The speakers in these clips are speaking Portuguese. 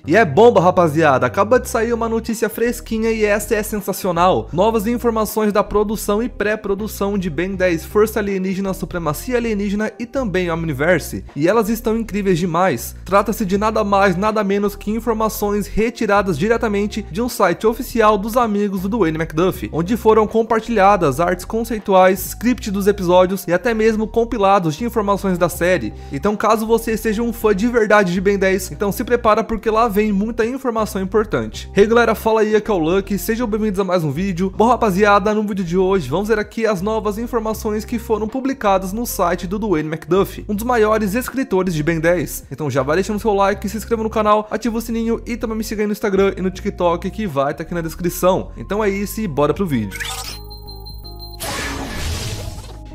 E é bomba, rapaziada, acaba de sair uma notícia fresquinha e essa é sensacional. Novas informações da produção e pré-produção de Ben 10 Força Alienígena, Supremacia Alienígena e também Omniverse, e elas estão incríveis demais. Trata-se de nada mais, nada menos que informações retiradas diretamente de um site oficial dos amigos do Dwayne McDuffie, onde foram compartilhadas artes conceituais, script dos episódios e até mesmo compilados de informações da série. Então caso você seja um fã de verdade de Ben 10, então se prepara porque lá vem muita informação importante. Hey galera, fala aí, aqui é o Lucky, sejam bem-vindos a mais um vídeo. Bom rapaziada, no vídeo de hoje vamos ver aqui as novas informações que foram publicadas no site do Dwayne McDuffie, um dos maiores escritores de Ben 10. Então já vai deixando seu like, se inscreva no canal, ativa o sininho e também me siga aí no Instagram e no TikTok que vai estar aqui na descrição. Então é isso e bora pro vídeo.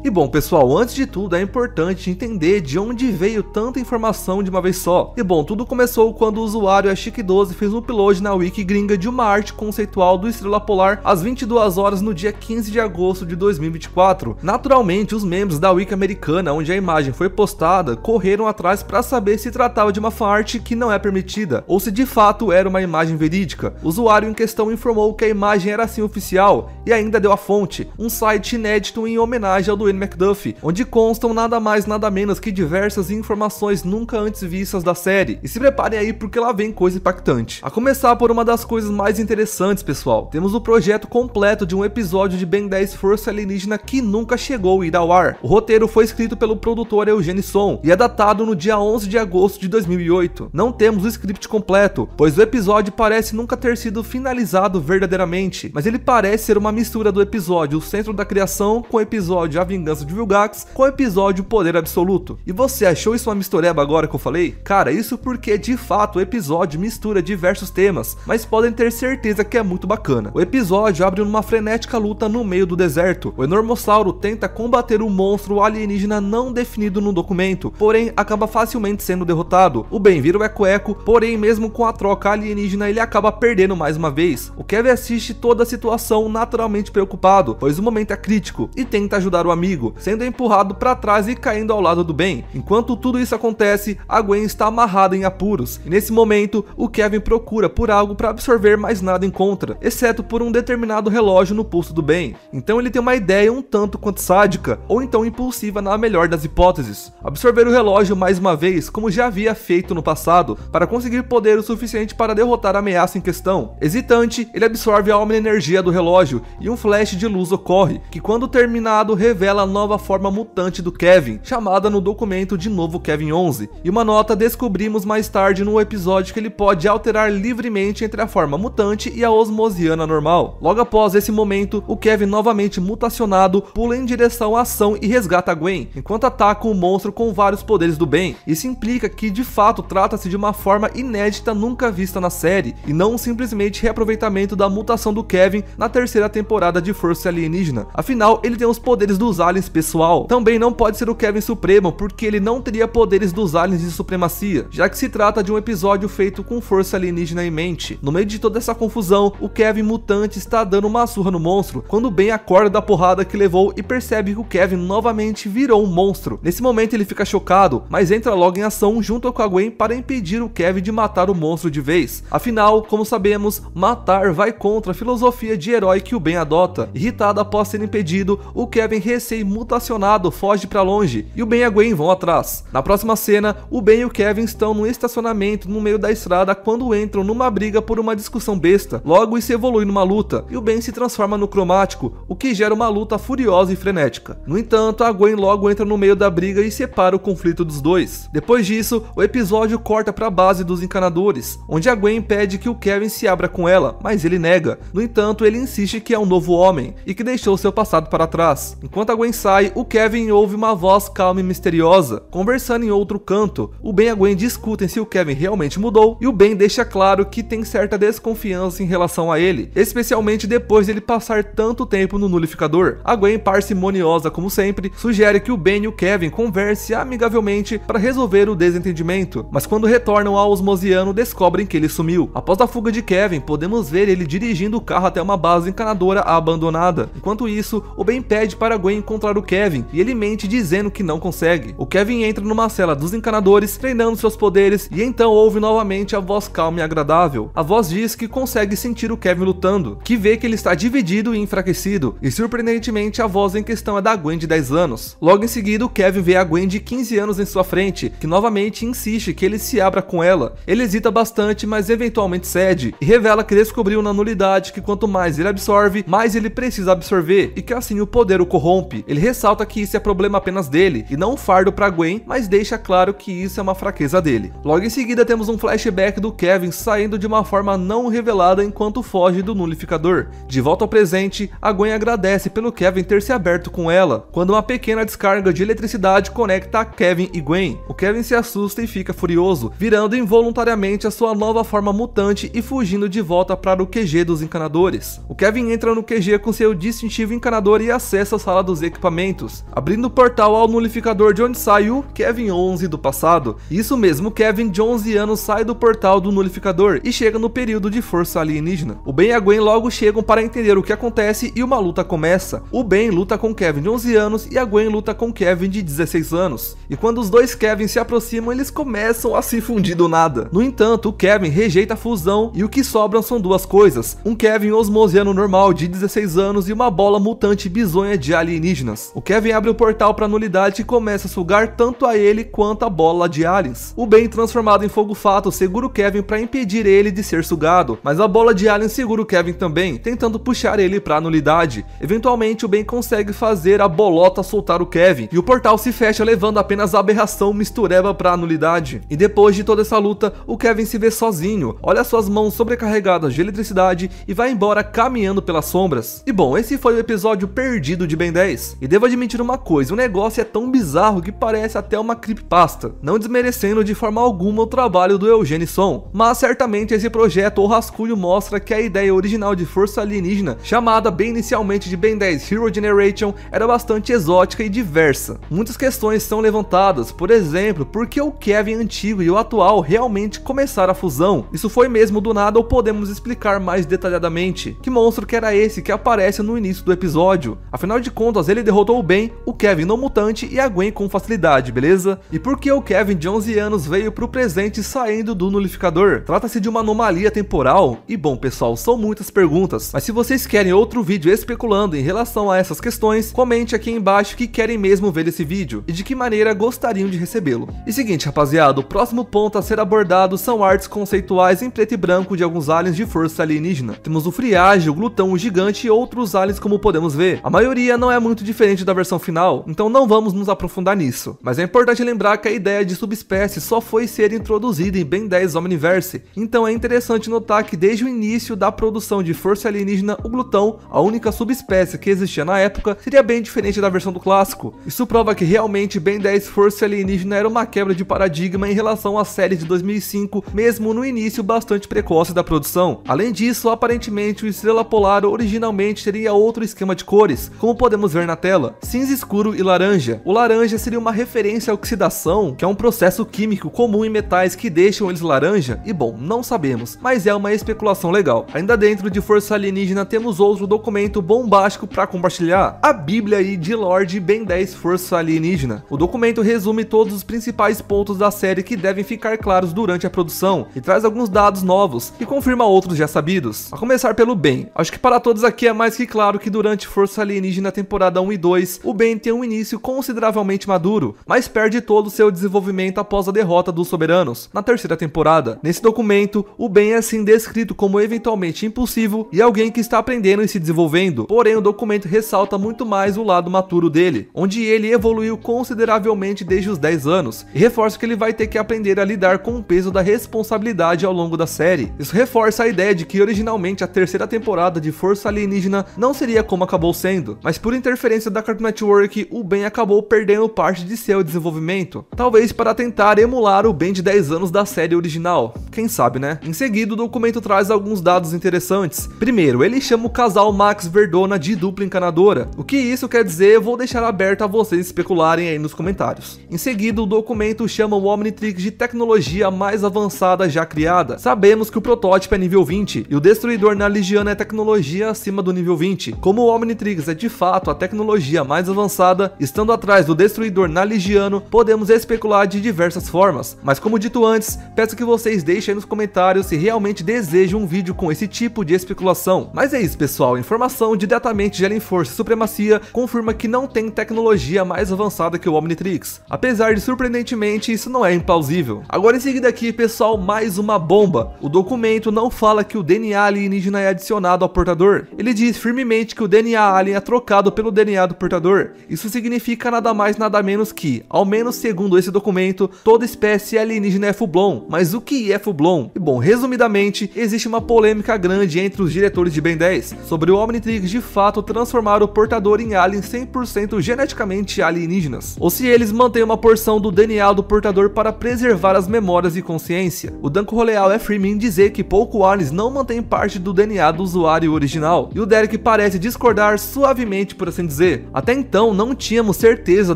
E bom pessoal, antes de tudo é importante entender de onde veio tanta informação de uma vez só. E bom, tudo começou quando o usuário Chic12 fez um upload na wiki gringa de uma arte conceitual do Estrela Polar às 22 horas no dia 15 de agosto de 2024. Naturalmente, os membros da wiki americana, onde a imagem foi postada, correram atrás para saber se tratava de uma fanart que não é permitida, ou se de fato era uma imagem verídica. O usuário em questão informou que a imagem era sim oficial e ainda deu a fonte, um site inédito em homenagem ao Dwayne McDuffie, onde constam nada mais nada menos que diversas informações nunca antes vistas da série. E se preparem aí porque lá vem coisa impactante. A começar por uma das coisas mais interessantes, pessoal. Temos o projeto completo de um episódio de Ben 10 Força Alienígena que nunca chegou a ir ao ar. O roteiro foi escrito pelo produtor Eugene Son e é datado no dia 11 de agosto de 2008. Não temos o script completo, pois o episódio parece nunca ter sido finalizado verdadeiramente, mas ele parece ser uma mistura do episódio O Centro da Criação com o episódio A Vingança de Vilgax com o episódio Poder Absoluto. E você achou isso uma mistureba agora que eu falei? Cara, isso porque de fato o episódio mistura diversos temas, mas podem ter certeza que é muito bacana. O episódio abre numa frenética luta no meio do deserto. O Enormossauro tenta combater um monstro alienígena não definido no documento, porém acaba facilmente sendo derrotado. O Ben vira o Eco-Eco, porém mesmo com a troca alienígena ele acaba perdendo mais uma vez. O Kevin assiste toda a situação naturalmente preocupado, pois o momento é crítico, e tenta ajudar o amigo, sendo empurrado para trás e caindo ao lado do Ben. Enquanto tudo isso acontece, a Gwen está amarrada em apuros, e nesse momento o Kevin procura por algo para absorver, mas nada encontra, exceto por um determinado relógio no pulso do Ben. Então ele tem uma ideia um tanto quanto sádica, ou então impulsiva na melhor das hipóteses: absorver o relógio mais uma vez, como já havia feito no passado, para conseguir poder o suficiente para derrotar a ameaça em questão. Hesitante, ele absorve a omni-energia do relógio e um flash de luz ocorre, que quando terminado revela a nova forma mutante do Kevin, chamada no documento de novo Kevin 11, e uma nota descobrimos mais tarde no episódio que ele pode alterar livremente entre a forma mutante e a osmosiana normal. Logo após esse momento, o Kevin novamente mutacionado pula em direção à ação e resgata a Gwen, enquanto ataca um monstro com vários poderes do bem. Isso implica que de fato trata-se de uma forma inédita nunca vista na série, e não simplesmente reaproveitamento da mutação do Kevin na terceira temporada de Força Alienígena. Afinal, ele tem os poderes dos aliens pessoal. Também não pode ser o Kevin Supremo, porque ele não teria poderes dos aliens de supremacia, já que se trata de um episódio feito com força alienígena em mente. No meio de toda essa confusão, o Kevin mutante está dando uma surra no monstro, quando Ben acorda da porrada que levou e percebe que o Kevin novamente virou um monstro. Nesse momento ele fica chocado, mas entra logo em ação junto com a Gwen para impedir o Kevin de matar o monstro de vez. Afinal, como sabemos, matar vai contra a filosofia de herói que o Ben adota. Irritado após ser impedido, o Kevin mutacionado foge pra longe e o Ben e a Gwen vão atrás. Na próxima cena, o Ben e o Kevin estão num estacionamento no meio da estrada quando entram numa briga por uma discussão besta. Logo isso evolui numa luta e o Ben se transforma no cromático, o que gera uma luta furiosa e frenética. No entanto, a Gwen logo entra no meio da briga e separa o conflito dos dois. Depois disso, o episódio corta pra base dos encanadores, onde a Gwen pede que o Kevin se abra com ela, mas ele nega. No entanto, ele insiste que é um novo homem e que deixou seu passado para trás. Enquanto a Gwen sai, o Kevin ouve uma voz calma e misteriosa. Conversando em outro canto, o Ben e a Gwen discutem se o Kevin realmente mudou, e o Ben deixa claro que tem certa desconfiança em relação a ele, especialmente depois de ele passar tanto tempo no nulificador. A Gwen, parcimoniosa como sempre, sugere que o Ben e o Kevin conversem amigavelmente para resolver o desentendimento, mas quando retornam ao osmosiano descobrem que ele sumiu. Após a fuga de Kevin, podemos ver ele dirigindo o carro até uma base encanadora abandonada. Enquanto isso, o Ben pede para a Gwen encontrar o Kevin e ele mente dizendo que não consegue. O Kevin entra numa cela dos encanadores, treinando seus poderes, e então ouve novamente a voz calma e agradável. A voz diz que consegue sentir o Kevin lutando, que vê que ele está dividido e enfraquecido, e surpreendentemente a voz em questão é da Gwen de 10 anos. Logo em seguida o Kevin vê a Gwen de 15 anos em sua frente, que novamente insiste que ele se abra com ela. Ele hesita bastante, mas eventualmente cede, e revela que descobriu na nulidade que quanto mais ele absorve, mais ele precisa absorver, e que assim o poder o corrompe. Ele ressalta que isso é problema apenas dele, e não um fardo pra Gwen, mas deixa claro que isso é uma fraqueza dele. Logo em seguida temos um flashback do Kevin saindo de uma forma não revelada enquanto foge do nulificador. De volta ao presente, a Gwen agradece pelo Kevin ter se aberto com ela, quando uma pequena descarga de eletricidade conecta a Kevin e Gwen. O Kevin se assusta e fica furioso, virando involuntariamente a sua nova forma mutante e fugindo de volta para o QG dos encanadores. O Kevin entra no QG com seu distintivo encanador e acessa a sala dos equipamentos, abrindo o portal ao nulificador de onde sai o Kevin 11 do passado. Isso mesmo, o Kevin de 11 anos sai do portal do nulificador e chega no período de força alienígena. O Ben e a Gwen logo chegam para entender o que acontece e uma luta começa. O Ben luta com Kevin de 11 anos e a Gwen luta com Kevin de 16 anos. E quando os dois Kevin se aproximam, eles começam a se fundir do nada. No entanto, o Kevin rejeita a fusão e o que sobram são duas coisas: um Kevin osmosiano normal de 16 anos e uma bola mutante bizonha de alienígenas. O Kevin abre o portal para a nulidade e começa a sugar tanto a ele quanto a bola de aliens. O Ben, transformado em fogo-fato, segura o Kevin para impedir ele de ser sugado, mas a bola de aliens segura o Kevin também, tentando puxar ele para a nulidade. Eventualmente, o Ben consegue fazer a bolota soltar o Kevin e o portal se fecha, levando apenas a aberração mistureba para a nulidade. E depois de toda essa luta, o Kevin se vê sozinho, olha suas mãos sobrecarregadas de eletricidade e vai embora caminhando pelas sombras. E bom, esse foi o episódio perdido de Ben 10. E devo admitir uma coisa, o negócio é tão bizarro que parece até uma creepypasta, não desmerecendo de forma alguma o trabalho do Eugene Son, mas certamente esse projeto ou rascunho mostra que a ideia original de força alienígena, chamada bem inicialmente de Ben 10 Hero Generation, era bastante exótica e diversa. Muitas questões são levantadas, por exemplo, por que o Kevin antigo e o atual realmente começaram a fusão? Isso foi mesmo do nada ou podemos explicar mais detalhadamente? Que monstro que era esse que aparece no início do episódio? Afinal de contas, ele derrotou o Ben, o Kevin não mutante e a Gwen com facilidade, beleza? E por que o Kevin de 11 anos veio pro presente saindo do nulificador? Trata-se de uma anomalia temporal? E bom pessoal, são muitas perguntas, mas se vocês querem outro vídeo especulando em relação a essas questões, comente aqui embaixo que querem mesmo ver esse vídeo e de que maneira gostariam de recebê-lo. E seguinte rapaziada, o próximo ponto a ser abordado são artes conceituais em preto e branco de alguns aliens de força alienígena. Temos o Friage, o Glutão, o Gigante e outros aliens como podemos ver. A maioria não é muito diferente da versão final, então não vamos nos aprofundar nisso. Mas é importante lembrar que a ideia de subespécie só foi ser introduzida em Ben 10 Omniverse, então é interessante notar que desde o início da produção de força alienígena, o Glutão, a única subespécie que existia na época, seria bem diferente da versão do clássico. Isso prova que realmente Ben 10 Força Alienígena era uma quebra de paradigma em relação à série de 2005, mesmo no início bastante precoce da produção. Além disso, aparentemente o Estrela Polar originalmente teria outro esquema de cores, como podemos ver na tela, cinza escuro e laranja. O laranja seria uma referência à oxidação, que é um processo químico comum em metais que deixam eles laranja, e bom, não sabemos, mas é uma especulação legal. Ainda dentro de Força Alienígena temos outro documento bombástico para compartilhar, a Bíblia aí de Lorde Ben 10 Força Alienígena. O documento resume todos os principais pontos da série que devem ficar claros durante a produção e traz alguns dados novos e confirma outros já sabidos. A começar pelo Ben. Acho que para todos aqui é mais que claro que durante Força Alienígena temporada 1 e 2, o Ben tem um início consideravelmente maduro, mas perde todo o seu desenvolvimento após a derrota dos Soberanos, na terceira temporada. Nesse documento, o Ben é assim descrito como eventualmente impulsivo e alguém que está aprendendo e se desenvolvendo, porém o documento ressalta muito mais o lado maturo dele, onde ele evoluiu consideravelmente desde os 10 anos, e reforça que ele vai ter que aprender a lidar com o peso da responsabilidade ao longo da série. Isso reforça a ideia de que originalmente a terceira temporada de Força Alienígena não seria como acabou sendo, mas por interferência da Cartoon Network, o Ben acabou perdendo parte de seu desenvolvimento, talvez para tentar emular o Ben de 10 anos da série original, quem sabe né? Em seguida o documento traz alguns dados interessantes. Primeiro, ele chama o casal Max Verdona de dupla encanadora. O que isso quer dizer eu vou deixar aberto a vocês especularem aí nos comentários. Em seguida, o documento chama o Omnitrix de tecnologia mais avançada já criada. Sabemos que o protótipo é nível 20 e o Destruidor na Legiana é tecnologia acima do nível 20. Como o Omnitrix é de fato a tecnologia tecnologia mais avançada, estando atrás do Destruidor Naligiano, podemos especular de diversas formas, mas como dito antes, peço que vocês deixem aí nos comentários se realmente desejam um vídeo com esse tipo de especulação. Mas é isso, pessoal, informação diretamente de Alien Force Supremacia confirma que não tem tecnologia mais avançada que o Omnitrix, apesar de surpreendentemente isso não é implausível. Agora em seguida aqui, pessoal, mais uma bomba. O documento não fala que o DNA alienígena é adicionado ao portador, ele diz firmemente que o DNA alien é trocado pelo DNA do portador. Isso significa nada mais nada menos que, ao menos segundo esse documento, toda espécie alienígena é full-blown. Mas o que é full-blown? E bom, resumidamente, existe uma polêmica grande entre os diretores de Ben 10 sobre o Omnitrix de fato transformar o portador em aliens 100% geneticamente alienígenas, ou se eles mantêm uma porção do DNA do portador para preservar as memórias e consciência. O Danko Roleal é firme em dizer que Pouco Aliens não mantém parte do DNA do usuário original, e o Derek parece discordar suavemente, por assim dizer. Até então não tínhamos certeza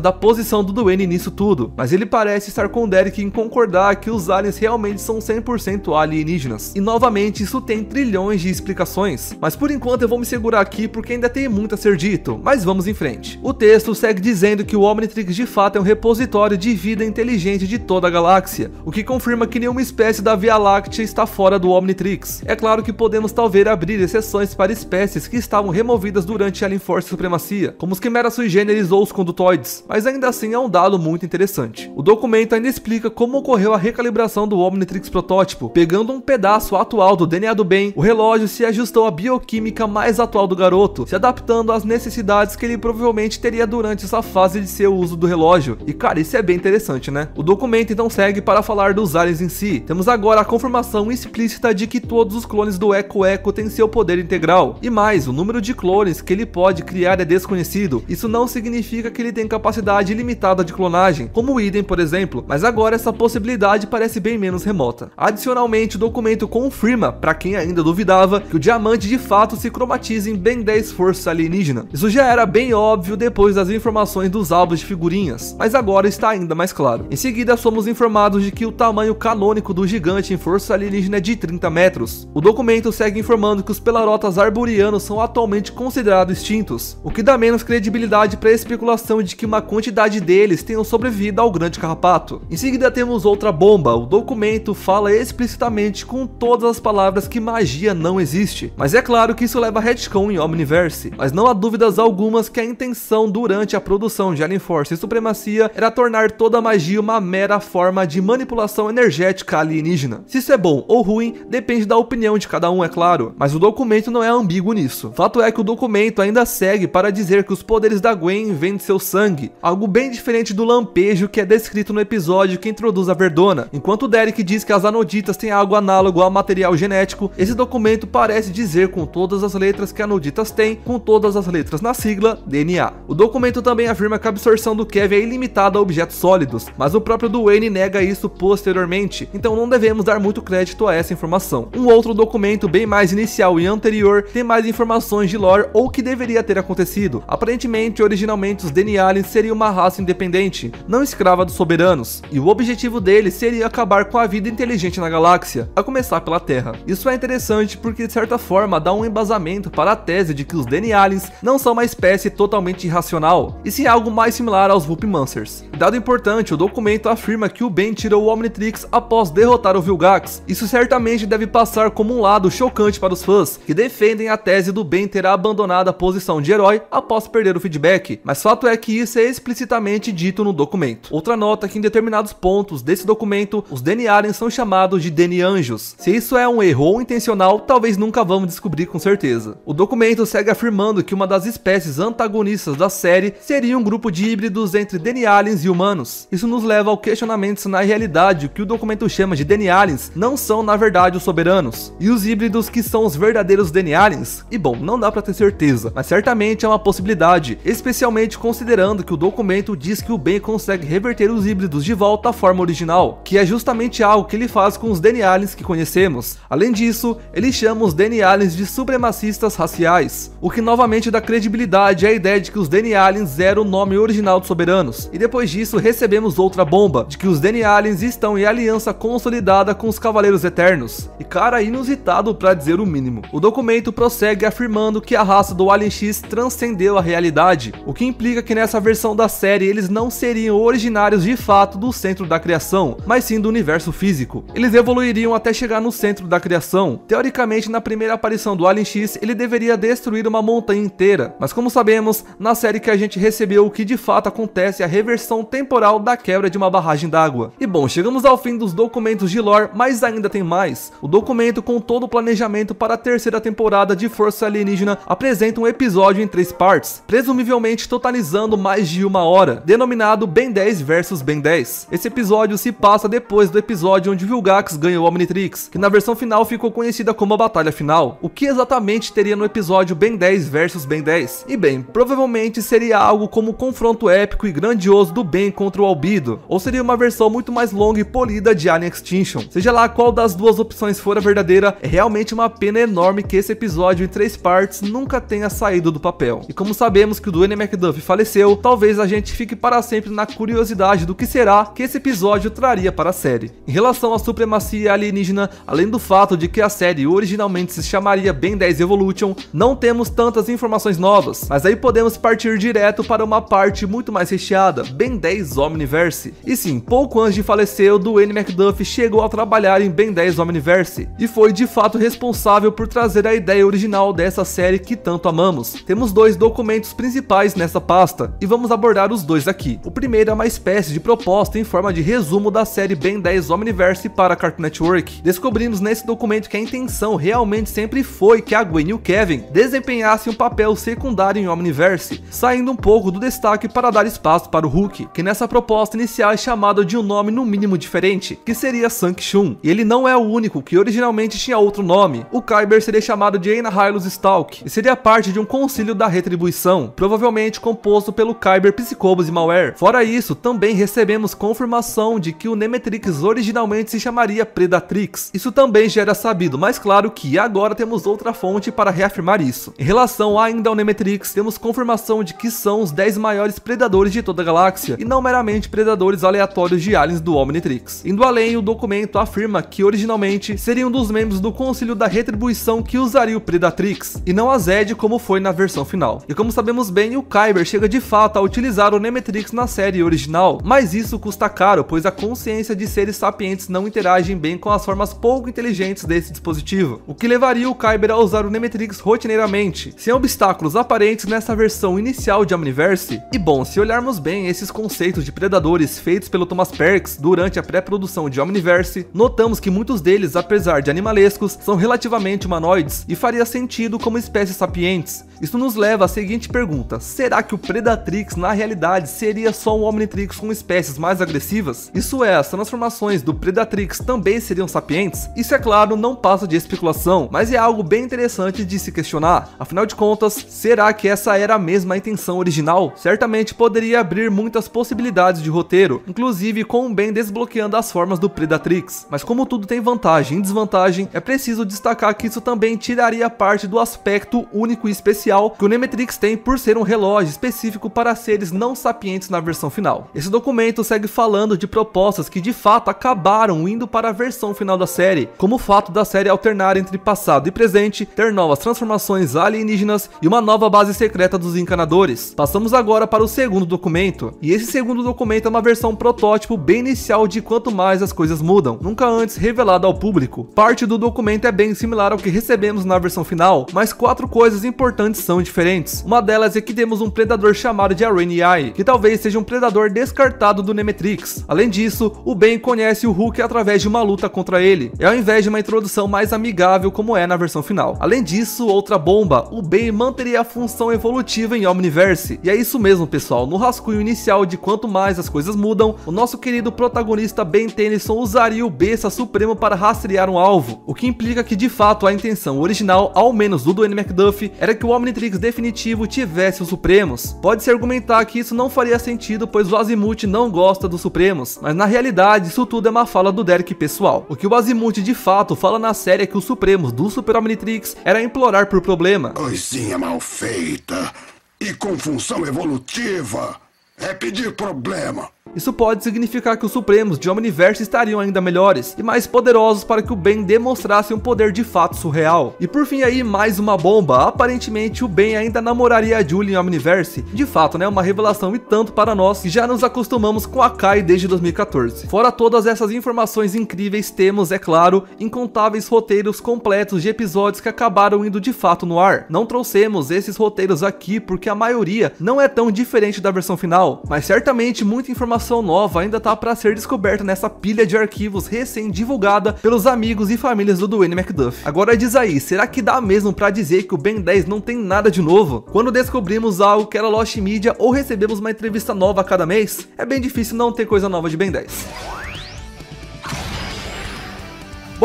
da posição do Duane nisso tudo, mas ele parece estar com o Derek em concordar que os aliens realmente são 100% alienígenas. E novamente isso tem trilhões de explicações, mas por enquanto eu vou me segurar aqui porque ainda tem muito a ser dito, mas vamos em frente. O texto segue dizendo que o Omnitrix de fato é um repositório de vida inteligente de toda a galáxia, o que confirma que nenhuma espécie da Via Láctea está fora do Omnitrix. É claro que podemos talvez abrir exceções para espécies que estavam removidas durante Alien Force Supremacia, como os Quimera Sui Generis ou os Condutoides, mas ainda assim é um dado muito interessante. O documento ainda explica como ocorreu a recalibração do Omnitrix protótipo. Pegando um pedaço atual do DNA do Ben, o relógio se ajustou à bioquímica mais atual do garoto, se adaptando às necessidades que ele provavelmente teria durante essa fase de seu uso do relógio. E cara, isso é bem interessante, né? O documento então segue para falar dos aliens em si. Temos agora a confirmação explícita de que todos os clones do Echo Echo têm seu poder integral. E mais, o número de clones que ele pode criar é desconhecido. Isso não significa que ele tem capacidade ilimitada de clonagem, como o Iden, por exemplo, mas agora essa possibilidade parece bem menos remota. Adicionalmente, o documento confirma, para quem ainda duvidava, que o diamante de fato se cromatiza em Ben 10 Força Alienígena. Isso já era bem óbvio depois das informações dos álbuns de figurinhas, mas agora está ainda mais claro. Em seguida, somos informados de que o tamanho canônico do gigante em Força Alienígena é de 30 metros. O documento segue informando que os pelarotas arborianos são atualmente considerados extintos, o que dá menos credibilidade para a especulação de que uma quantidade deles tenham sobrevivido ao grande carrapato. Em seguida temos outra bomba. O documento fala explicitamente com todas as palavras que magia não existe, mas é claro que isso leva a retcon em Omniverse, mas não há dúvidas algumas que a intenção durante a produção de Alien Force Supremacia era tornar toda a magia uma mera forma de manipulação energética alienígena. Se isso é bom ou ruim, depende da opinião de cada um, é claro, mas o documento não é ambíguo nisso. Fato é que o documento ainda segue para dizer que os poderes da Gwen vêm de seu sangue, algo bem diferente do lampejo que é descrito no episódio que introduz a Verdona. Enquanto o Derek diz que as Anoditas têm algo análogo ao material genético, esse documento parece dizer com todas as letras que Anoditas têm, com todas as letras na sigla DNA. O documento também afirma que a absorção do Kevin é ilimitada a objetos sólidos, mas o próprio Duane nega isso posteriormente, então não devemos dar muito crédito a essa informação. Um outro documento bem mais inicial e anterior tem mais informações de lore ou que deveria ter acontecido. Aparentemente, originalmente os DNA Aliens seriam uma raça independente, não escrava dos soberanos, e o objetivo deles seria acabar com a vida inteligente na galáxia, a começar pela Terra. Isso é interessante porque de certa forma dá um embasamento para a tese de que os DNA Aliens não são uma espécie totalmente irracional, e sim algo mais similar aos Vulpimancers. Dado importante, o documento afirma que o Ben tirou o Omnitrix após derrotar o Vilgax. Isso certamente deve passar como um lado chocante para os fãs, que defendem a tese do Ben ter abandonado a posição de herói após perder o feedback, mas fato é que isso é explicitamente dito no documento. Outra nota que em determinados pontos desse documento, os DNA Aliens são chamados de DNA Anjos. Se isso é um erro ou intencional, talvez nunca vamos descobrir com certeza. O documento segue afirmando que uma das espécies antagonistas da série seria um grupo de híbridos entre DNA Aliens e humanos. Isso nos leva ao questionamento se na realidade o que o documento chama de DNA Aliens não são na verdade os soberanos, e os híbridos que são os verdadeiros DNA Aliens? E bom, não dá pra ter certeza, mas certamente é uma possibilidade, especialmente considerando que o documento diz que o Ben consegue reverter os híbridos de volta à forma original, que é justamente algo que ele faz com os DNA Aliens que conhecemos. Além disso, ele chama os DNA Aliens de supremacistas raciais, o que novamente dá credibilidade à ideia de que os DNA Aliens eram o nome original dos soberanos. E depois disso recebemos outra bomba, de que os DNA Aliens estão em aliança consolidada com os Cavaleiros Eternos. E cara, inusitado pra dizer o mínimo. O documento prossegue afirmando que a raça do Alien X transcendeu a realidade, o que implica que nessa versão da série eles não seriam originários de fato do centro da criação, mas sim do universo físico. Eles evoluiriam até chegar no centro da criação. Teoricamente, na primeira aparição do Alien X, ele deveria destruir uma montanha inteira, mas como sabemos, na série que a gente recebeu, o que de fato acontece é a reversão temporal da quebra de uma barragem d'água. E bom, chegamos ao fim dos documentos de lore, mas ainda tem mais. O documento com todo o planejamento para a terceira temporada de Força Alienígena apresenta um episódio em 3 partes, presumivelmente totalizando mais de 1 hora, denominado Ben 10 vs Ben 10. Esse episódio se passa depois do episódio onde Vilgax ganhou a Omnitrix, que na versão final ficou conhecida como a Batalha Final. O que exatamente teria no episódio Ben 10 vs Ben 10? E bem, provavelmente seria algo como o confronto épico e grandioso do Ben contra o Albedo, ou seria uma versão muito mais longa e polida de Alien Extinction. Seja lá qual das duas opções for a verdadeira, é realmente uma pena enorme que esse episódio em 3 partes nunca tenha saído do papel. E como sabemos que o Dwayne McDuffie faleceu, talvez a gente fique para sempre na curiosidade do que será que esse episódio traria para a série. Em relação à supremacia alienígena, além do fato de que a série originalmente se chamaria Ben 10 Evolution, não temos tantas informações novas, mas aí podemos partir direto para uma parte muito mais recheada, Ben 10 Omniverse. E sim, pouco antes de falecer, o Dwayne McDuffie chegou a trabalhar em Ben 10 Omniverse, e foi de fato responsável por trazer a ideia original dessa série que tanto amamos. Temos 2 documentos principais nessa pasta, e vamos abordar os 2 aqui. O primeiro é uma espécie de proposta em forma de resumo da série Ben 10 Omniverse para a Cartoon Network. Descobrimos nesse documento que a intenção realmente sempre foi que a Gwen e o Kevin desempenhassem um papel secundário em Omniverse, saindo um pouco do destaque para dar espaço para o Hulk, que nessa proposta inicial é chamado de um nome no mínimo diferente, que seria Sang-Shun, e ele não é o único que originalmente tinha outro nome. O Kyber seria chamado de Einahylus Stalk, e seria parte de um concílio da retribuição, provavelmente composto pelo Kyber, Psychobos e Malware. Fora isso, também recebemos confirmação de que o Nemetrix originalmente se chamaria Predatrix. Isso também já era sabido, mas claro que agora temos outra fonte para reafirmar isso. Em relação ainda ao Nemetrix, temos confirmação de que são os 10 maiores predadores de toda a galáxia, e não meramente predadores aleatórios de aliens do Omnitrix. Indo além, o documento afirma que originalmente seriam dos membros do Concílio da Retribuição que usaria o Predatrix, e não a Zed como foi na versão final. E como sabemos bem, o Kyber chega de fato a utilizar o Nemetrix na série original, mas isso custa caro, pois a consciência de seres sapientes não interagem bem com as formas pouco inteligentes desse dispositivo, o que levaria o Kyber a usar o Nemetrix rotineiramente, sem obstáculos aparentes nessa versão inicial de Omniverse. E bom, se olharmos bem esses conceitos de predadores feitos pelo Thomas Perks durante a pré-produção de Omniverse, notamos que muitos deles, apesar de animalescos, são relativamente humanoides e faria sentido como espécies sapientes. Isso nos leva à seguinte pergunta: será que o Predatrix na realidade seria só um Omnitrix com espécies mais agressivas? Isso é, as transformações do Predatrix também seriam sapientes? Isso é claro, não passa de especulação, mas é algo bem interessante de se questionar. Afinal de contas, será que essa era a mesma intenção original? Certamente poderia abrir muitas possibilidades de roteiro, inclusive com o Ben desbloqueando as formas do Predatrix. Mas como tudo tem vantagem e desvantagem, é preciso destacar que isso também tiraria parte do aspecto único e especial que o Nemetrix tem por ser um relógio específico para seres não sapientes na versão final. Esse documento segue falando de propostas que de fato acabaram indo para a versão final da série, como o fato da série alternar entre passado e presente, ter novas transformações alienígenas e uma nova base secreta dos encanadores. Passamos agora para o segundo documento, e esse segundo documento é uma versão protótipo bem inicial de quanto mais as coisas mudam, nunca antes revelado ao público. Parte do documento é bem similar ao que recebemos na versão final, mas 4 coisas importantes são diferentes. Uma delas é que temos um predador chamado de Araignei, que talvez seja um predador descartado do Nemetrix. Além disso, o Ben conhece o Hulk através de uma luta contra ele, e ao invés de uma introdução mais amigável como é na versão final. Além disso, outra bomba, o Ben manteria a função evolutiva em Omniverse. E é isso mesmo, pessoal, no rascunho inicial de quanto mais as coisas mudam, o nosso querido protagonista Ben Tennyson usaria o Besta Supremo para rastrear um alvo, o que implica que de fato a intenção original, ao menos do Dwayne McDuffie, era que o Omnitrix definitivo tivesse os Supremos. Pode-se argumentar que isso não faria sentido, pois o Azimuth não gosta dos Supremos, mas na realidade isso tudo é uma fala do Derek pessoal. O que o Azimuth de fato fala na série é que os Supremos do Super Omnitrix era implorar por problema. Coisinha mal feita e com função evolutiva é pedir problema. Isso pode significar que os Supremos de Omniverse estariam ainda melhores e mais poderosos para que o Ben demonstrasse um poder de fato surreal. E por fim aí, mais uma bomba. Aparentemente o Ben ainda namoraria a Julie em Omniverse. De fato, né, uma revelação e tanto para nós que já nos acostumamos com a Kai desde 2014. Fora todas essas informações incríveis, temos, é claro, incontáveis roteiros completos de episódios que acabaram indo de fato no ar. Não trouxemos esses roteiros aqui porque a maioria não é tão diferente da versão final, mas certamente muita informação nova ainda tá para ser descoberta nessa pilha de arquivos recém-divulgada pelos amigos e famílias do Dwayne McDuffie. Agora diz aí, será que dá mesmo para dizer que o Ben 10 não tem nada de novo? Quando descobrimos algo que era Lost Media ou recebemos uma entrevista nova a cada mês, é bem difícil não ter coisa nova de Ben 10.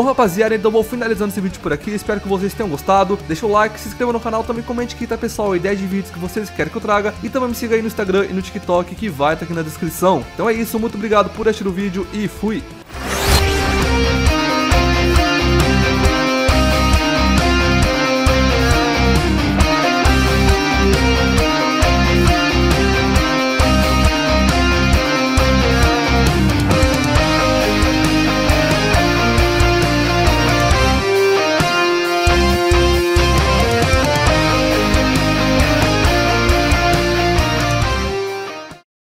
Bom, rapaziada, então vou finalizando esse vídeo por aqui, espero que vocês tenham gostado. Deixa o like, se inscreva no canal, também comente aqui, tá pessoal, a ideia de vídeos que vocês querem que eu traga. E também me siga aí no Instagram e no TikTok, que vai estar aqui na descrição. Então é isso, muito obrigado por assistir o vídeo e fui!